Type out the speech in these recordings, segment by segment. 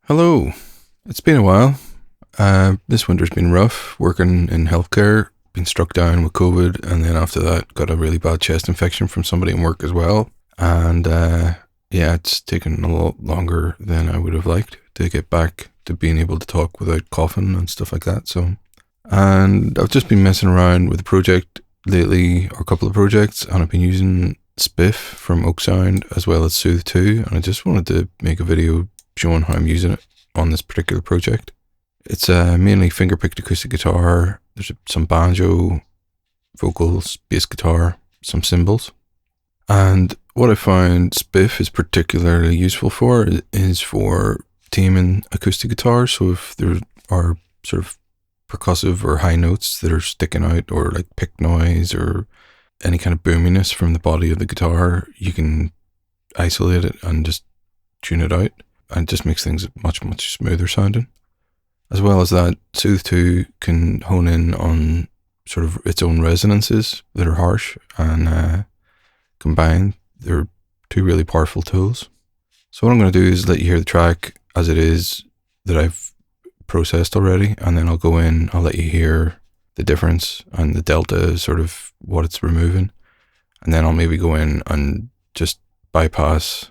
Hello. It's been a while. This winter's been rough, working in healthcare, been struck down with COVID, and then after that got a really bad chest infection from somebody in work as well. And yeah, it's taken a lot longer than I would have liked to get back to being able to talk without coughing and stuff like that. And I've just been messing around with a project lately, or a couple of projects, and I've been using Spiff from Oeksound as well as Soothe2, and I just wanted to make a video showing how I'm using it on this particular project. It's mainly finger-picked acoustic guitar. There's some banjo, vocals, bass guitar, some cymbals. And what I found Spiff is particularly useful for is for taming acoustic guitars. So if there are sort of percussive or high notes that are sticking out, or like pick noise or any kind of boominess from the body of the guitar, you can isolate it and just tune it out. And it just makes things much smoother sounding. As well as that, Soothe2 can hone in on sort of its own resonances that are harsh, and combined, they're two really powerful tools. So what I'm going to do is let you hear the track as it is that I've processed already, and then I'll go in, I'll let you hear the difference and the delta, sort of what it's removing. And then I'll maybe go in and just bypass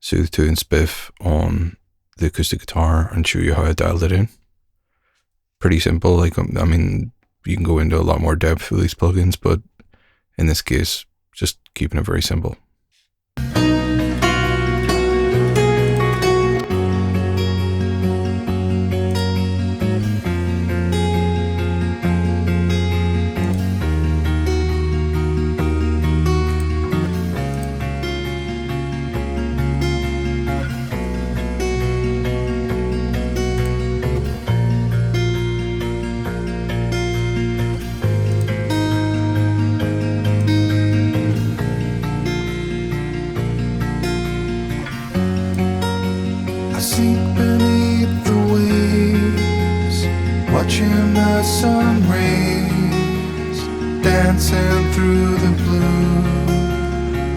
Soothe2 and Spiff on the acoustic guitar and show you how I dialed it in. Pretty simple. Like, I mean, you can go into a lot more depth with these plugins, but in this case, just keeping it very simple. Sink beneath the waves, watching the sun rays dancing through the blue.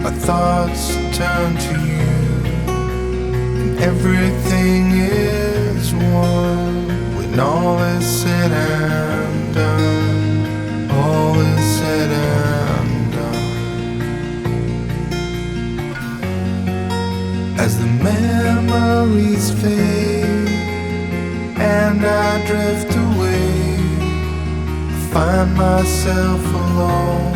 My thoughts turn to you, and everything is one when all is said and done. All is said and done. As the memories fade and I drift away, I find myself alone,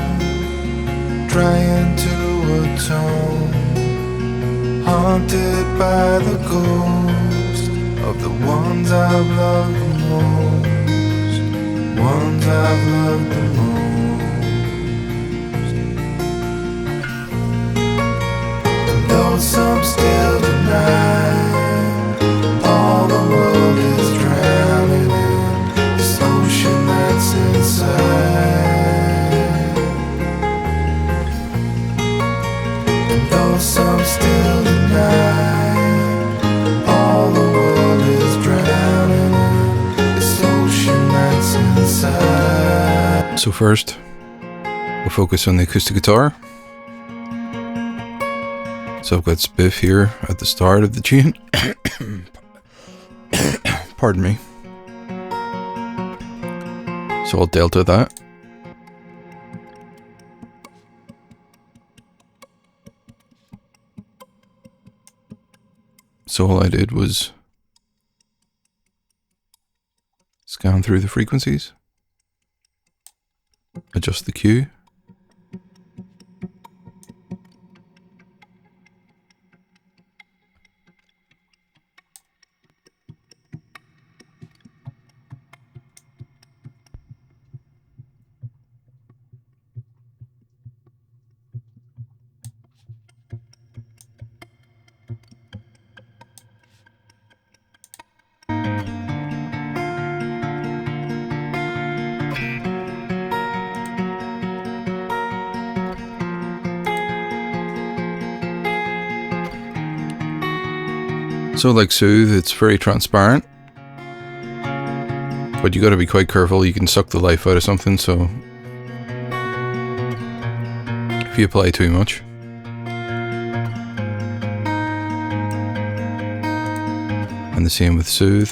trying to atone, haunted by the ghost of the ones I've loved the most, ones I've loved the most. And though some still deny, all the world is drowning in this ocean that's inside. And though some still deny, all the world is drowning in this ocean that's inside. So first, we'll focus on the acoustic guitar. So I've got Spiff here at the start of the tune. Pardon me. So I'll delta that. So all I did was scan through the frequencies, adjust the Q. So like Soothe, it's very transparent, but you got to be quite careful. You can suck the life out of something, so if you apply too much. And the same with Soothe.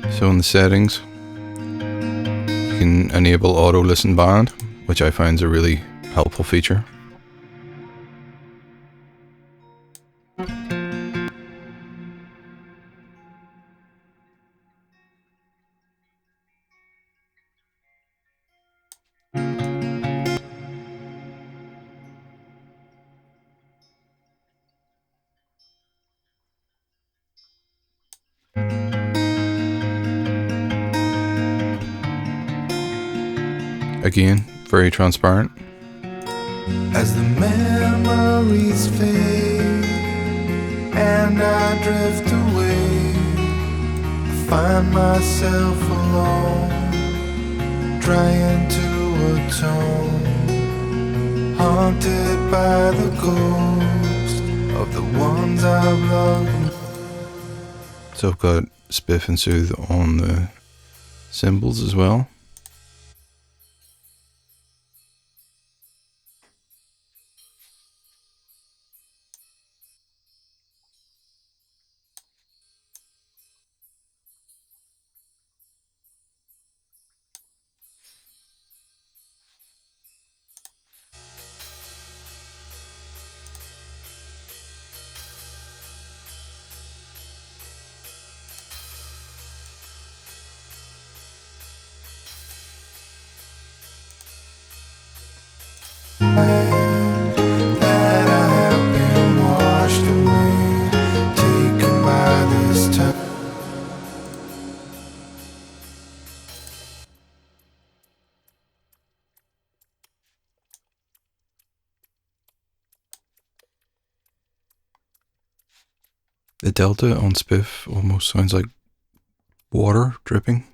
So in the settings, you can enable auto listen band, which I find is a really helpful feature. Again, very transparent. As the memories fade and I drift away, I find myself alone, trying to atone, haunted by the ghost of the ones I've loved. So I've got Spiff and Soothe on the cymbals as well. That I have been washed away, taken by this time. The delta on Spiff almost sounds like water dripping.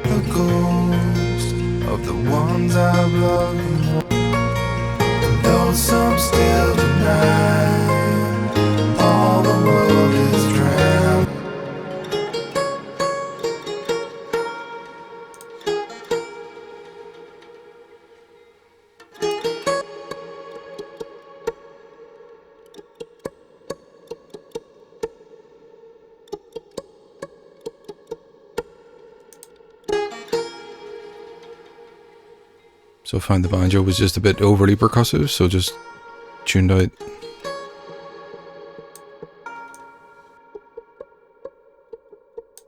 The ghost of the ones I've loved, and though some still deny, all the world is drowned. So I found the banjo was just a bit overly percussive, so just tuned out.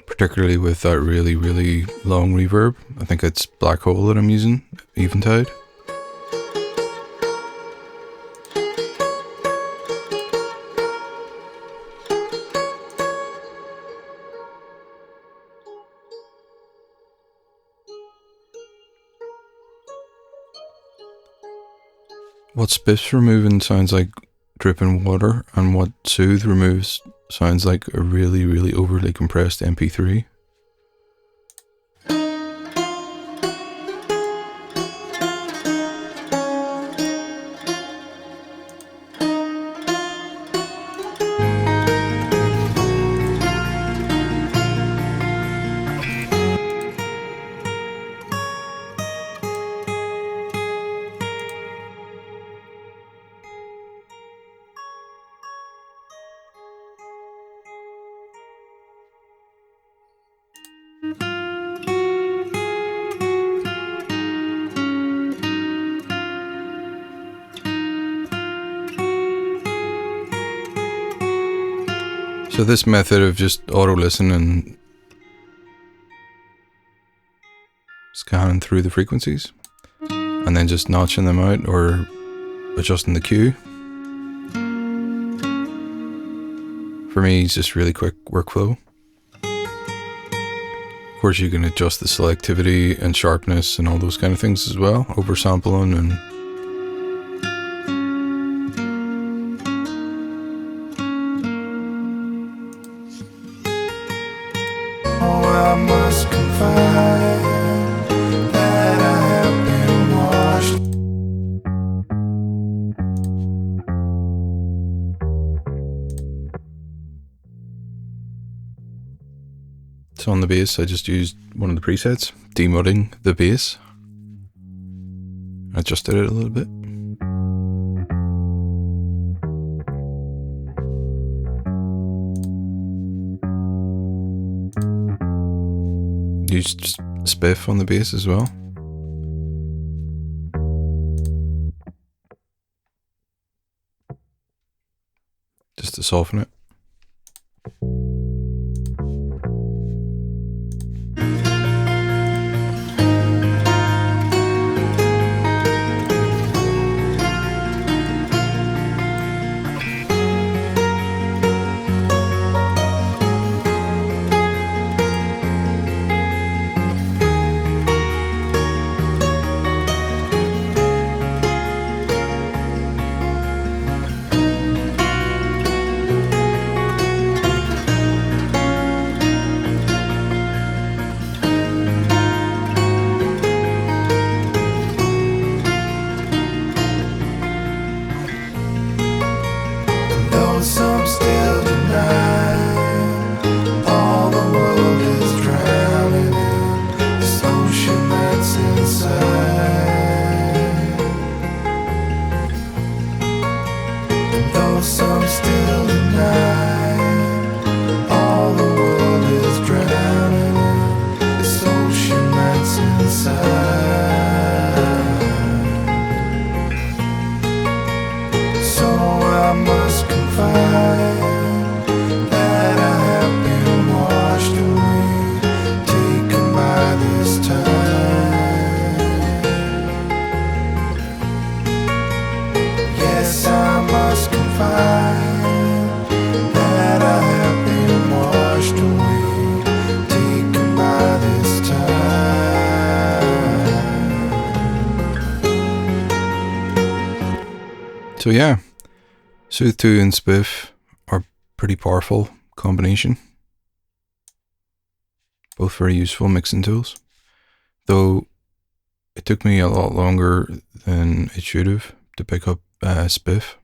Particularly with that really, really long reverb. I think it's Black Hole that I'm using, Eventide. What Spiff's removing sounds like dripping water, and what Soothe removes sounds like a really, really overly compressed MP3. So this method of just auto-listen and scanning through the frequencies and then just notching them out or adjusting the Q, for me it's just really quick workflow. Of course you can adjust the selectivity and sharpness and all those kind of things as well, oversampling and So on the bass, I just used one of the presets, demudding the bass. I adjusted it a little bit. Used Spiff on the bass as well. Just to soften it. Some still deny all the world is drowning in this ocean that's inside. And though some still deny all the world is drowning in this ocean that's inside. So I must that I have been washed away, taken by this tide. Yes, I must confide that I have been washed away, taken by this tide. So yeah, Soothe2 and Spiff are pretty powerful combination. Both very useful mixing tools. Though it took me a lot longer than it should have to pick up Spiff.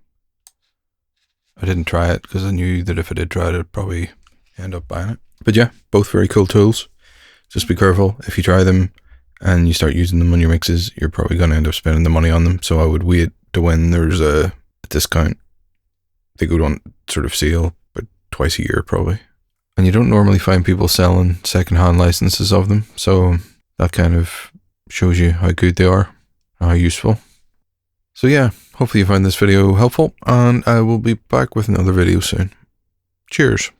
I didn't try it because I knew that if I did try it, I'd probably end up buying it. But yeah, both very cool tools. Just be careful. If you try them and you start using them on your mixes, you're probably going to end up spending the money on them. So I would wait to when there's a discount. They go on sort of sale, but twice a year probably. And you don't normally find people selling secondhand licenses of them. So that kind of shows you how good they are, how useful. So yeah, hopefully you found this video helpful, and I will be back with another video soon. Cheers.